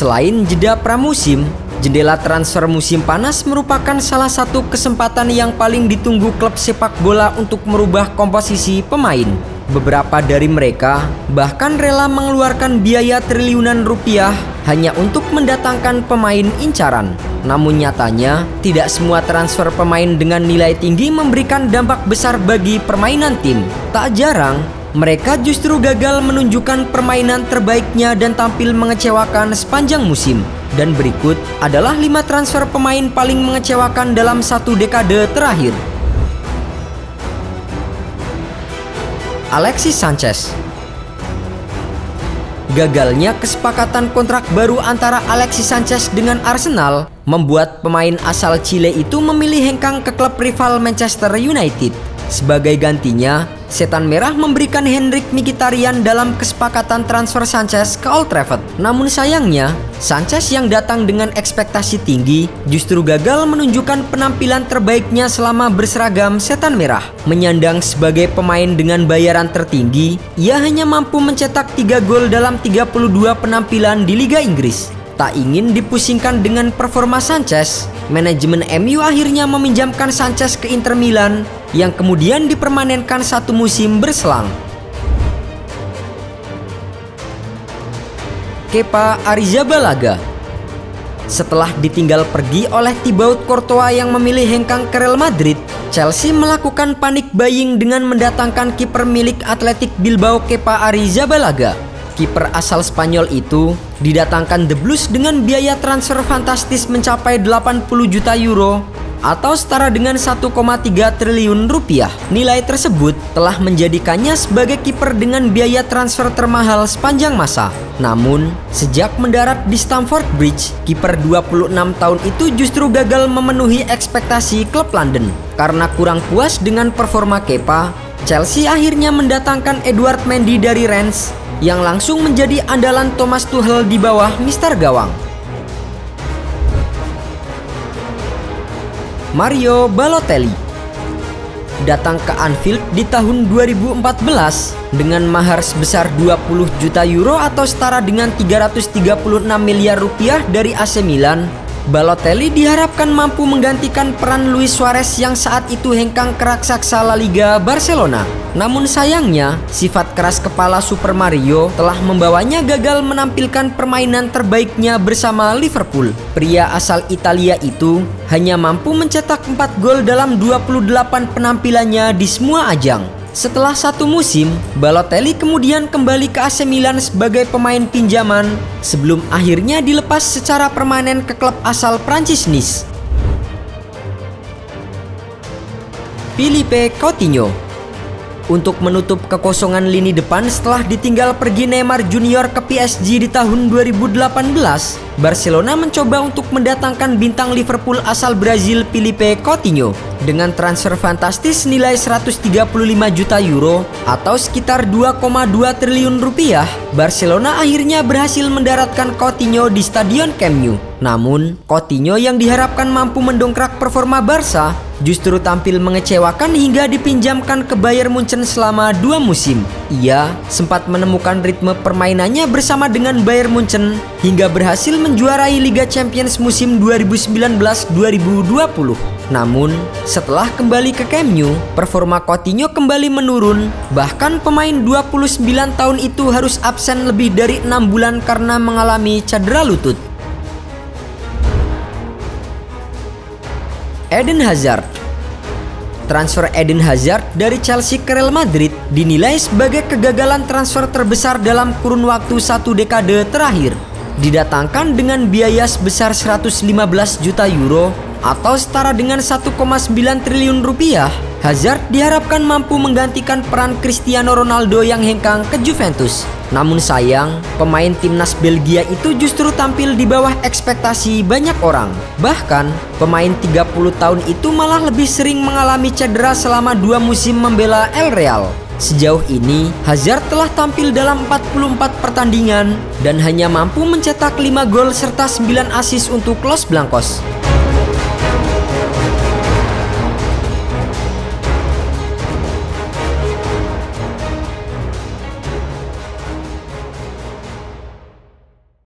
Selain jeda pramusim, jendela transfer musim panas merupakan salah satu kesempatan yang paling ditunggu klub sepak bola untuk merubah komposisi pemain. Beberapa dari mereka bahkan rela mengeluarkan biaya triliunan rupiah hanya untuk mendatangkan pemain incaran. Namun nyatanya, tidak semua transfer pemain dengan nilai tinggi memberikan dampak besar bagi permainan tim. Tak jarang, mereka justru gagal menunjukkan permainan terbaiknya dan tampil mengecewakan sepanjang musim. Dan berikut adalah 5 transfer pemain paling mengecewakan dalam satu dekade terakhir. Alexis Sanchez. Gagalnya kesepakatan kontrak baru antara Alexis Sanchez dengan Arsenal membuat pemain asal Chile itu memilih hengkang ke klub rival Manchester United. Sebagai gantinya, Setan Merah memberikan Henrikh Mkhitaryan dalam kesepakatan transfer Sanchez ke Old Trafford. Namun sayangnya, Sanchez yang datang dengan ekspektasi tinggi justru gagal menunjukkan penampilan terbaiknya selama berseragam Setan Merah. Menyandang sebagai pemain dengan bayaran tertinggi, ia hanya mampu mencetak 3 gol dalam 32 penampilan di Liga Inggris. Tak ingin dipusingkan dengan performa Sanchez, manajemen MU akhirnya meminjamkan Sanchez ke Inter Milan yang kemudian dipermanenkan 1 musim berselang. Kepa Arrizabalaga. Setelah ditinggal pergi oleh Thibaut Courtois yang memilih hengkang ke Real Madrid, Chelsea melakukan panic buying dengan mendatangkan kiper milik Athletic Bilbao Kepa Arrizabalaga. Kiper asal Spanyol itu didatangkan The Blues dengan biaya transfer fantastis mencapai 80 juta euro atau setara dengan 1,3 triliun rupiah. Nilai tersebut telah menjadikannya sebagai kiper dengan biaya transfer termahal sepanjang masa. Namun, sejak mendarat di Stamford Bridge, kiper 26 tahun itu justru gagal memenuhi ekspektasi klub London. Karena kurang puas dengan performa Kepa, Chelsea akhirnya mendatangkan Edouard Mendy dari Rennes yang langsung menjadi andalan Thomas Tuchel di bawah Mister Gawang. Mario Balotelli datang ke Anfield di tahun 2014 dengan mahar sebesar 20 juta euro atau setara dengan 336 miliar rupiah dari AC Milan. Balotelli diharapkan mampu menggantikan peran Luis Suarez yang saat itu hengkang ke raksasa La Liga Barcelona. Namun sayangnya, sifat keras kepala Super Mario telah membawanya gagal menampilkan permainan terbaiknya bersama Liverpool. Pria asal Italia itu hanya mampu mencetak 4 gol dalam 28 penampilannya di semua ajang. Setelah 1 musim, Balotelli kemudian kembali ke AC Milan sebagai pemain pinjaman sebelum akhirnya dilepas secara permanen ke klub asal Prancis Nice. Philippe Coutinho. Untuk menutup kekosongan lini depan setelah ditinggal pergi Neymar Junior ke PSG di tahun 2018, Barcelona mencoba untuk mendatangkan bintang Liverpool asal Brazil Philippe Coutinho. Dengan transfer fantastis nilai 135 juta euro atau sekitar 2,2 triliun rupiah, Barcelona akhirnya berhasil mendaratkan Coutinho di Stadion Camp Nou. Namun, Coutinho yang diharapkan mampu mendongkrak performa Barca justru tampil mengecewakan hingga dipinjamkan ke Bayern Munchen selama 2 musim. Ia sempat menemukan ritme permainannya bersama dengan Bayern Munchen hingga berhasil menjuarai Liga Champions musim 2019-2020. Namun, setelah kembali ke Camp Nou, performa Coutinho kembali menurun. Bahkan pemain 29 tahun itu harus absen lebih dari 6 bulan karena mengalami cedera lutut. Eden Hazard. Transfer Eden Hazard dari Chelsea ke Real Madrid dinilai sebagai kegagalan transfer terbesar dalam kurun waktu 1 dekade terakhir. Didatangkan dengan biaya sebesar 115 juta euro atau setara dengan 1,9 triliun rupiah, Hazard diharapkan mampu menggantikan peran Cristiano Ronaldo yang hengkang ke Juventus. Namun sayang, pemain timnas Belgia itu justru tampil di bawah ekspektasi banyak orang. Bahkan, pemain 30 tahun itu malah lebih sering mengalami cedera selama 2 musim membela El Real. Sejauh ini, Hazard telah tampil dalam 44 pertandingan dan hanya mampu mencetak 5 gol serta 9 assist untuk Los Blancos.